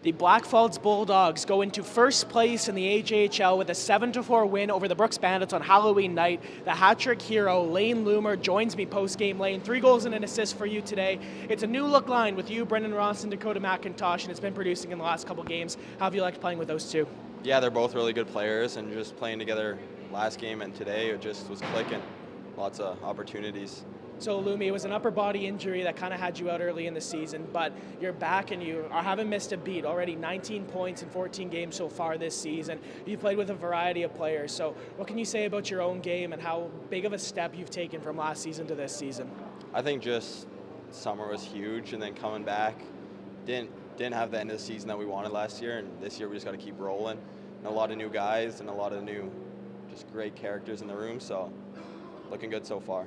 The Blackfalds Bulldogs go into first place in the AJHL with a 7-4 win over the Brooks Bandits on Halloween night. The hat-trick hero, Layne Loomer, joins me post-game. Layne, 3 goals and an assist for you today. It's a new look line with you, Brendan Ross, and Dakota McIntosh, and it's been producing in the last couple games. How have you liked playing with those two? Yeah, they're both really good players, and just playing together last game and today, it just was clicking. Lots of opportunities. So, Lumi, it was an upper body injury that kind of had you out early in the season, but you're back and you haven't missed a beat. Already 19 points in 14 games so far this season. You've played with a variety of players. So what can you say about your own game and how big of a step you've taken from last season to this season? I think just summer was huge, and then coming back, didn't have the end of the season that we wanted last year, and this year we just got to keep rolling. And a lot of new guys and a lot of new, just great characters in the room, so looking good so far.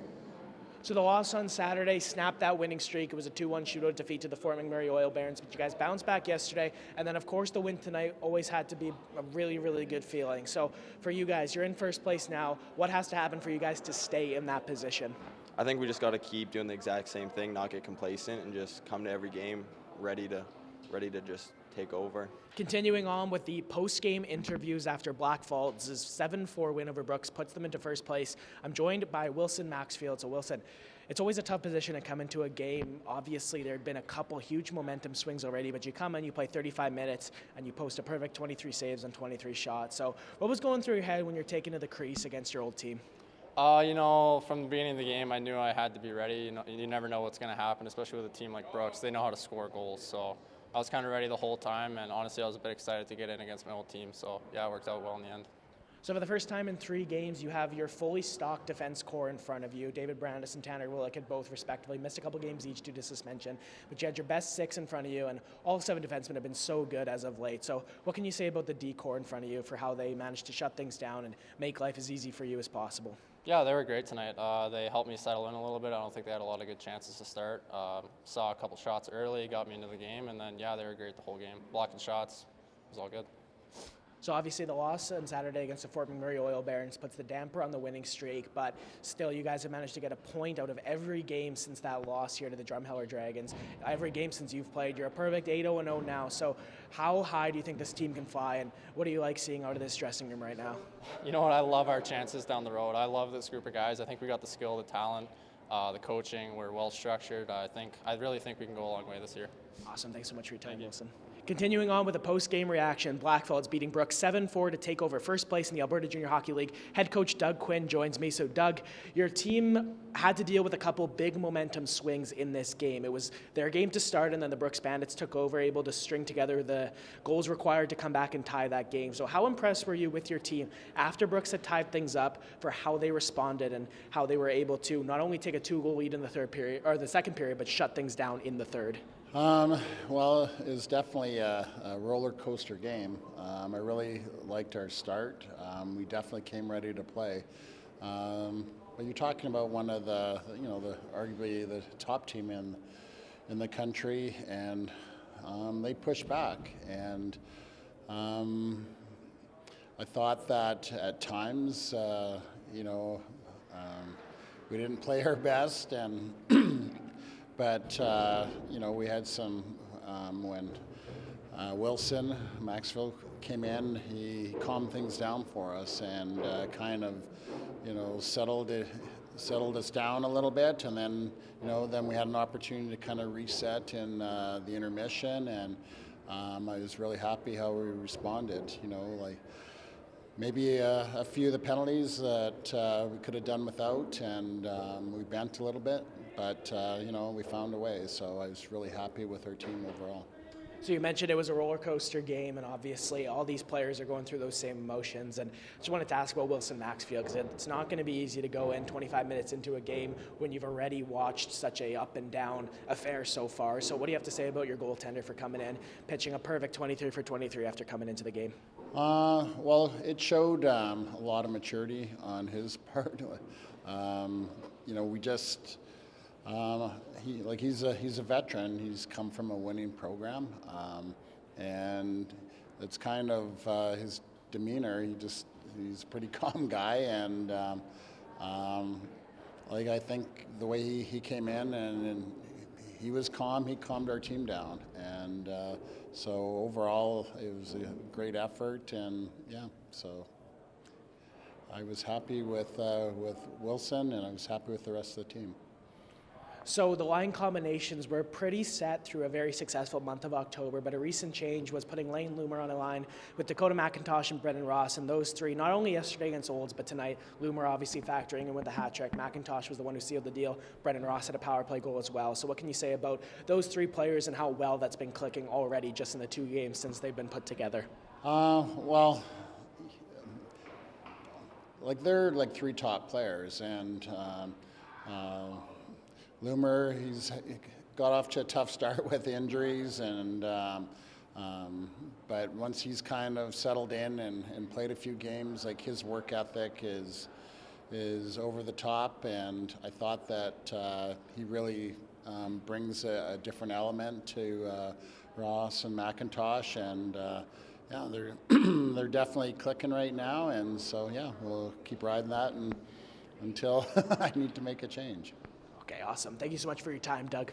So the loss on Saturday snapped that winning streak. It was a 2-1 shootout defeat to the Fort McMurray Oil Barons, but you guys bounced back yesterday. And then, of course, the win tonight always had to be a really, really good feeling. So for you guys, you're in first place now. What has to happen for you guys to stay in that position? I think we just got to keep doing the exact same thing, not get complacent, and just come to every game ready to just take over. Continuing on with the post-game interviews after Blackfalds' 7-4 win over Brooks puts them into first place. I'm joined by Wilson Maxfield. So Wilson, it's always a tough position to come into a game. Obviously, there had been a couple huge momentum swings already, but you come in, you play 35 minutes, and you post a perfect 23 saves on 23 shots. So what was going through your head when you're taking to the crease against your old team? From the beginning of the game, I knew I had to be ready. You never know what's going to happen, especially with a team like Brooks. They know how to score goals, so I was kind of ready the whole time, and honestly, I was a bit excited to get in against my old team. So, yeah, it worked out well in the end. So for the first time in 3 games, you have your fully stocked defense core in front of you. David Brandis and Tanner Willick had both respectively missed a couple games each due to suspension, but you had your best 6 in front of you, and all 7 defensemen have been so good as of late. So what can you say about the D core in front of you for how they managed to shut things down and make life as easy for you as possible? Yeah, they were great tonight. They helped me settle in a little bit. I don't think they had a lot of good chances to start. Saw a couple shots early, got me into the game, and then, yeah, they were great the whole game. Blocking shots, it was all good. So obviously the loss on Saturday against the Fort McMurray Oil Barons puts the damper on the winning streak, but still you guys have managed to get a point out of every game since that loss here to the Drumheller Dragons. Every game since you've played, you're a perfect 8-0-0 now. So how high do you think this team can fly, and what do you like seeing out of this dressing room right now? You know what, I love our chances down the road. I love this group of guys. I think we got the skill, the talent, the coaching. We're well structured. I really think we can go a long way this year. Awesome. Thanks so much for your time, Wilson. Continuing on with a post-game reaction, Blackfalds beating Brooks 7-4 to take over first place in the Alberta Junior Hockey League. Head coach Doug Quinn joins me. So, Doug, your team had to deal with a couple big momentum swings in this game. It was their game to start, and then the Brooks Bandits took over, able to string together the goals required to come back and tie that game. So how impressed were you with your team after Brooks had tied things up for how they responded and how they were able to not only take a 2-goal lead in the third period or the second period, but shut things down in the third? Well, it was definitely a roller coaster game. I really liked our start. We definitely came ready to play. But you're talking about one of the arguably the top team in the country, and they pushed back. And I thought that at times, we didn't play our best, and but we had some when Wilson Maxfield came in, he calmed things down for us and kind of settled us down a little bit, and then then we had an opportunity to kind of reset in the intermission, and I was really happy how we responded. Maybe a few of the penalties that we could have done without, and we bent a little bit, but we found a way. So I was really happy with our team overall. So you mentioned it was a roller coaster game, and obviously all these players are going through those same emotions. And I just wanted to ask about Wilson Maxfield, because it's not going to be easy to go in 25 minutes into a game when you've already watched such a up and down affair so far. So what do you have to say about your goaltender for coming in, pitching a perfect 23 for 23 after coming into the game? Well, it showed a lot of maturity on his part. We just. He's a veteran. He's come from a winning program, and it's kind of his demeanor. He's a pretty calm guy, and I think the way he came in and he was calm. He calmed our team down, and so overall it was a great effort. And yeah, so I was happy with Wilson, and I was happy with the rest of the team. So the line combinations were pretty set through a very successful month of October, but a recent change was putting Layne Loomer on a line with Dakota McIntosh and Brendan Ross, and those three, not only yesterday against Olds, but tonight, Loomer obviously factoring in with the hat trick. McIntosh was the one who sealed the deal. Brendan Ross had a power play goal as well. So what can you say about those three players and how well that's been clicking already just in the 2 games since they've been put together? Well, like they're like 3 top players, and Loomer, he's got off to a tough start with injuries, and but once he's kind of settled in and played a few games, like his work ethic is over the top, and I thought that he really brings a different element to Ross and McIntosh, and yeah, they're they're definitely clicking right now, and so yeah, we'll keep riding that until I need to make a change. Okay, awesome. Thank you so much for your time, Doug.